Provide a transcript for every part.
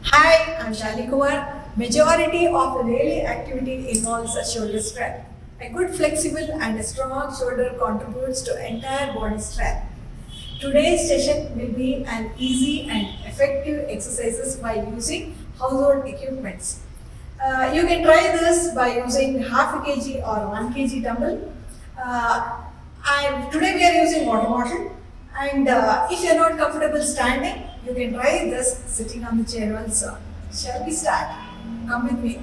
Hi, I'm Shalini Kumar. Majority of the daily activity involves a shoulder strength. A good flexible and a strong shoulder contributes to entire body strength. Today's session will be an easy and effective exercises by using household equipments. You can try this by using half a kg or 1 kg dumbbell. And today we are using water bottle. And if you are not comfortable standing, you can try this sitting on the chair also. Shall we start? Come with me.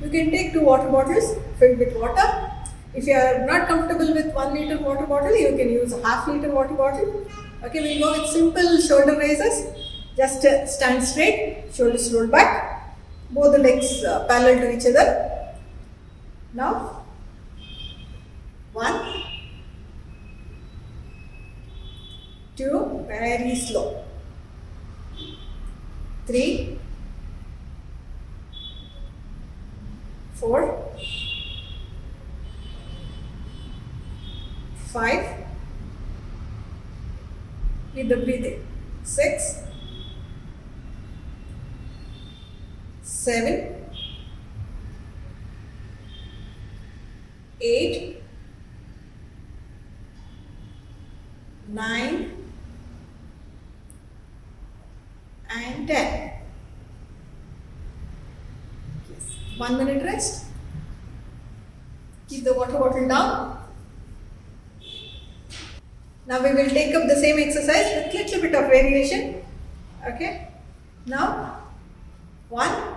You can take 2 water bottles filled with water. If you are not comfortable with 1 liter water bottle, you can use a half-liter water bottle. Okay, we'll go with simple shoulder raises. Just stand straight, shoulders roll back, both the legs parallel to each other. Now, 1, 2, very slow. 3, 4, 5, with the breathing. 6, 7, 8, 9, and 10. 1 minute rest. Keep the water bottle down. Now we will take up the same exercise with little bit of variation. Okay. Now 1,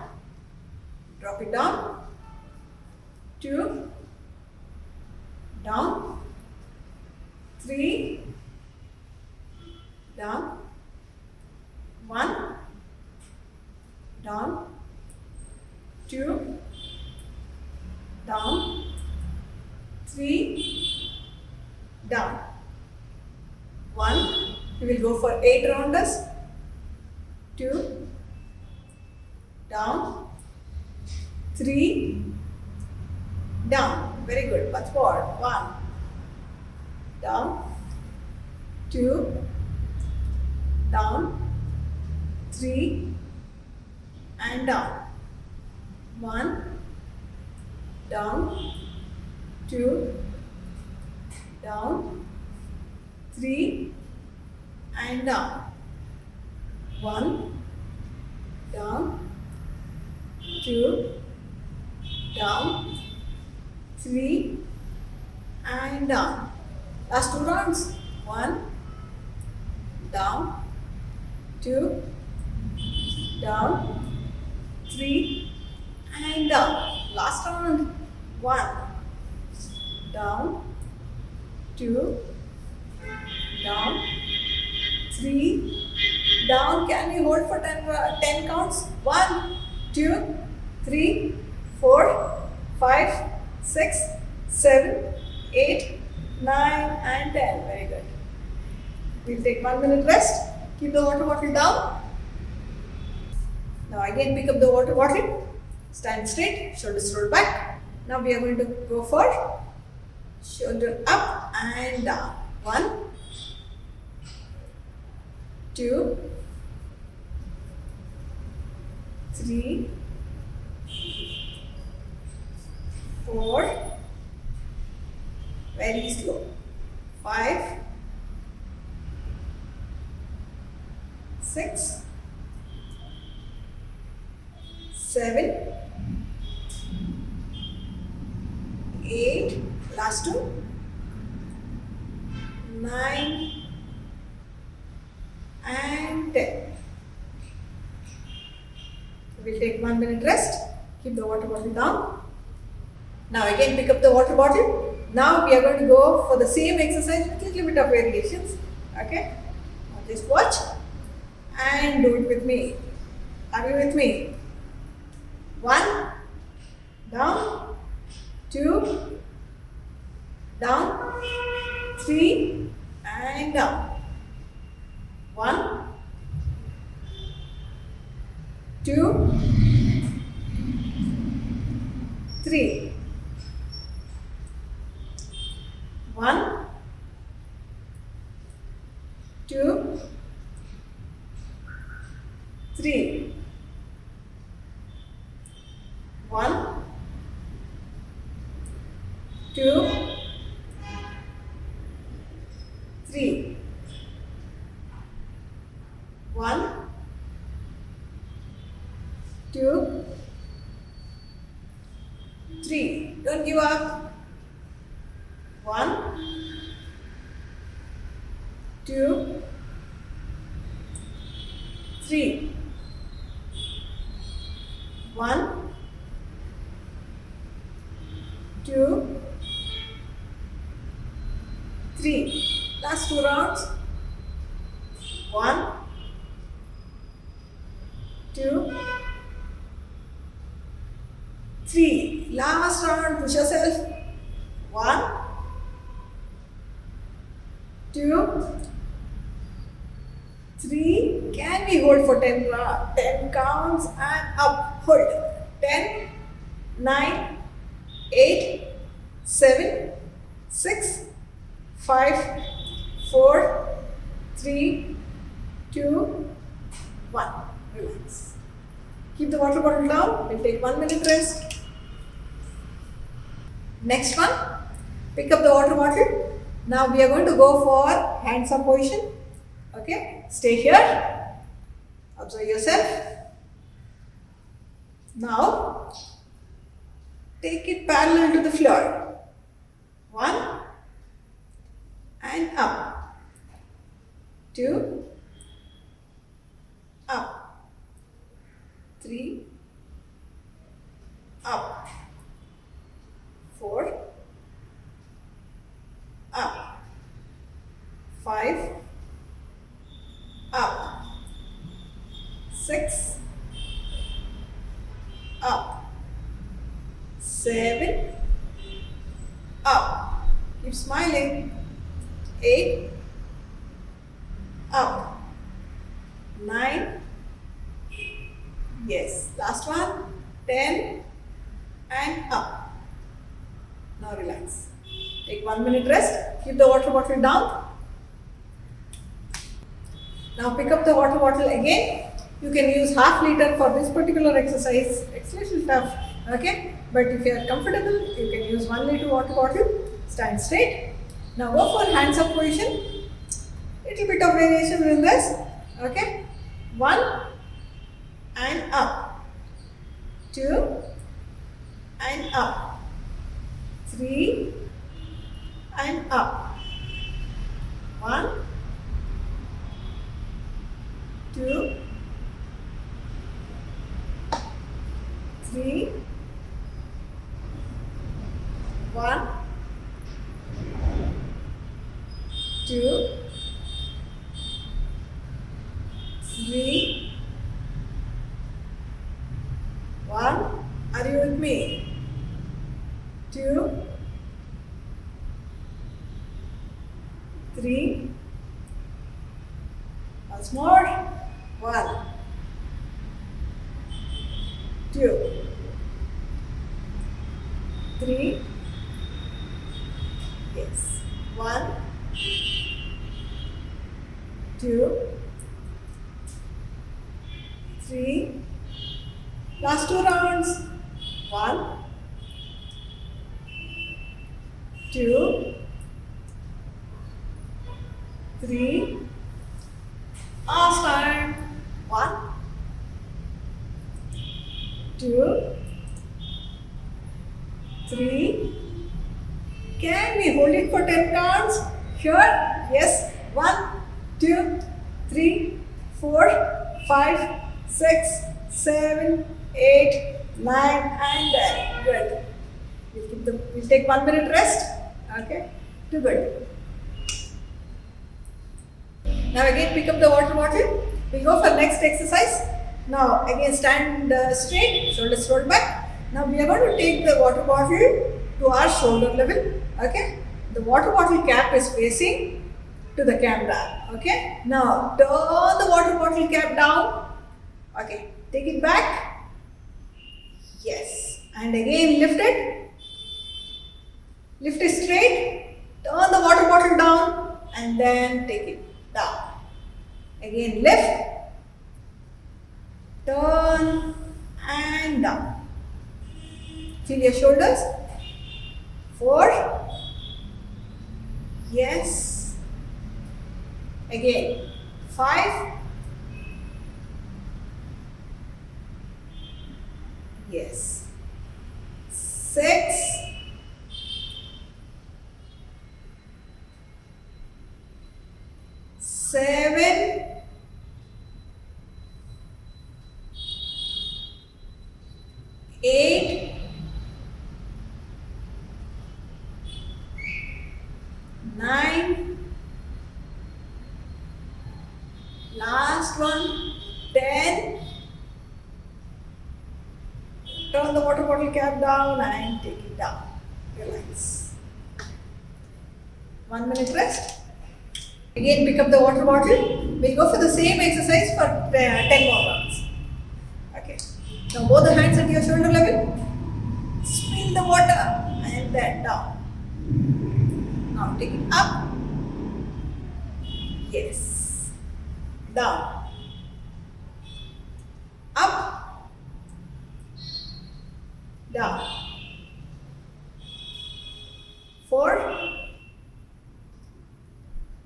drop it down. 2, down. 3, down. 1, down. 2, down. 3, down. 1, we will go for 8 rounders. 2, down. 3, down. Very good. Much more. 1, down. 2, down. 3, and down. 1, down. 2, down. 3, and down. 1, down. 2, down. 3, and down. Last 2 rounds. 1, down. 2, down. 3, and down. Last round. 1, down. 2, down. 3, down. Can we hold for 10 counts? 1, 2, 3, 4, 5, 6, 7, 8, 9, and 10. Very good. We'll take 1 minute rest. Keep the water bottle down. Now again pick up the water bottle. Stand straight, shoulders roll back. Now we are going to go for shoulder up and down. 1, 2, 3, 4, very slow. 5, 6, 7, 8, last 2, 9, and 10. We'll take 1 minute rest. Keep the water bottle down. Now again pick up the water bottle. Now we are going to go for the same exercise with a little bit of variations. Okay. Now just watch and do it with me. Are you with me? 1, down. 2, down. 3, and down. 1, 2, 3. 1, 2, 3, 1, 2, 3, 1, 2, 3. Don't give up. 1, 2, 3. 1, 2, 3. Last 2 rounds. 1, 2, 3. Last round. Push yourself. 1, 2, 3. Can we hold for 10 counts and up? Hold. 10, 9, 8, 7, 6, 5, 4, 3, 2, 1. Relax. Keep the water bottle down. We'll take 1 minute rest. Next one. Pick up the water bottle. Now we are going to go for hands up position. Okay. Stay here. Observe yourself. Now take it parallel to the floor. 1 and up. 2, up. 3, up. 4, up. 5, up. 6, up. 7, up. Keep smiling. 8, up. 9, yes. Last one. 10 and up. Now relax. Take 1 minute rest. Keep the water bottle down. Now pick up the water bottle again. You can use half liter for this particular exercise. It's a little tough. Okay. But if you are comfortable, you can use 1 liter water bottle. Stand straight. Now go for hands up position. Little bit of variation in this. Okay. 1 and up. 2 and up. 3 and up. 1, 2, 3, 1, 2, 3, 1. Are you with me? 2, 3. Once more. 1, 2, 3. Yes. 1, 2, 3. Last 2 rounds. 1, 2, 3. Last time. 1, 2, 3. Can we hold it for 10 counts? Sure? Yes. 1, 2, 3, 4, 5, 6, 7, 8, 9, and 10. Good. We'll take 1 minute rest. Okay. Too good. Now again pick up the water bottle. We'll go for next exercise. Now again stand straight, shoulders rolled back. Now we are going to take the water bottle to our shoulder level. Okay. The water bottle cap is facing to the camera. Okay. Now turn the water bottle cap down. Okay. Take it back. Yes. And again lift it. Lift it straight. Turn the water bottle down and then take it down. Again lift. Feel your shoulders. 4. Yes. Again. 5. Yes. 6. 7. 8. 9. Last one. 10. Turn the water bottle cap down and take it down. Relax. 1 minute rest. Again, pick up the water bottle. We'll go for the same exercise for 10 more rounds. Okay. Now both the hands at your shoulder level. Spin the water and then down. Now take it up. Yes. Down. Up. Down. 4.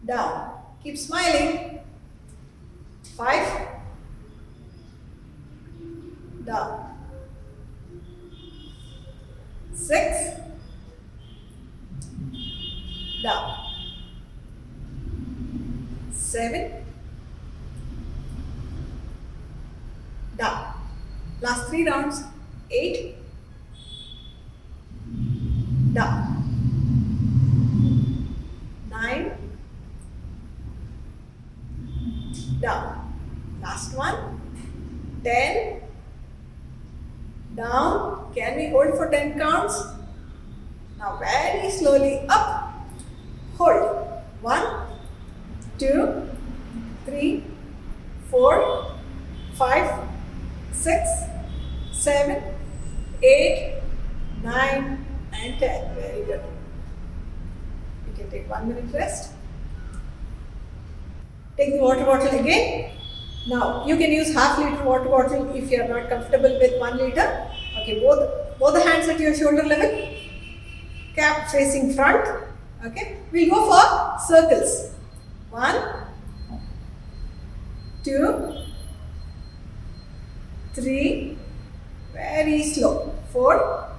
Down. Keep smiling. 5. Down. 6. Down. 7. Down. Last 3 rounds. 8. Down. 9. Down. Last one. 10. Down. Can we hold for 10 counts? Now very slowly up. Hold. 1, 2, 3, 4, 5, 6, 7, 8, 9 and 10. Very good. You can take 1 minute rest. Take the water bottle again. Now you can use half liter water bottle if you are not comfortable with 1 liter. Okay, both the hands at your shoulder level. Cap facing front. Okay, we'll go for circles. 1, 2, 3. Very slow. 4,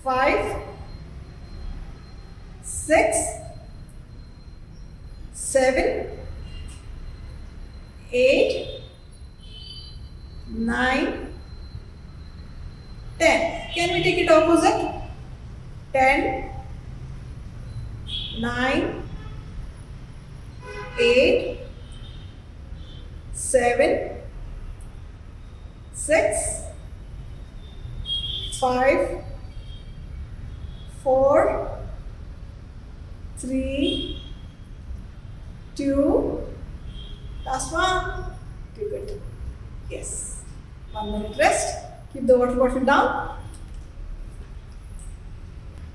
5, 6, 7, 8, 9, 10. Can we take it opposite? 10, 9, 8, 7, 6, 5, 4, 3, 2, last one. Too good. Yes. 1 minute rest. Keep the water bottle down.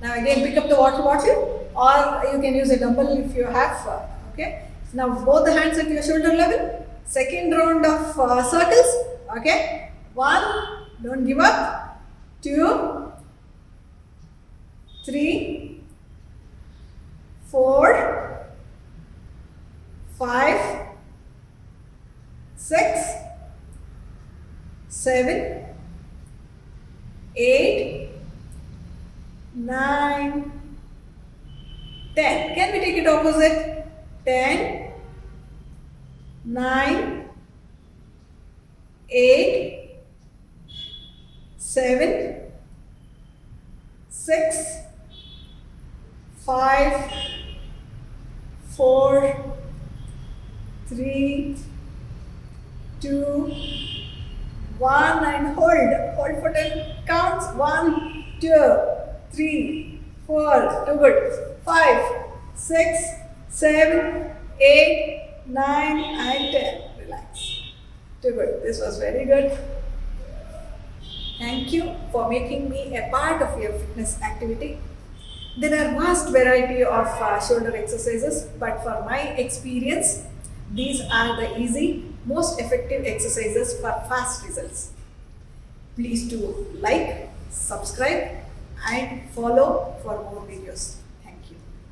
Now again pick up the water bottle, or you can use a dumbbell if you have. Okay. Now both the hands at your shoulder level. Second round of circles. Okay. 1. Don't give up. 2, 3, 4, 5, 6, 7, 8, 9, 10. Can we take it opposite? 10, 9, 8, 7, 6, 5, 4, 3, 2, 1 and hold for 10 counts. 1, 2, 3, 4, too good. 5, 6, 7, 8, 9 and 10. Relax. Too good. This was very good. Thank you for making me a part of your fitness activity. There are vast variety of shoulder exercises, but for my experience, these are the easy, most effective exercises for fast results. Please do like, subscribe and follow for more videos.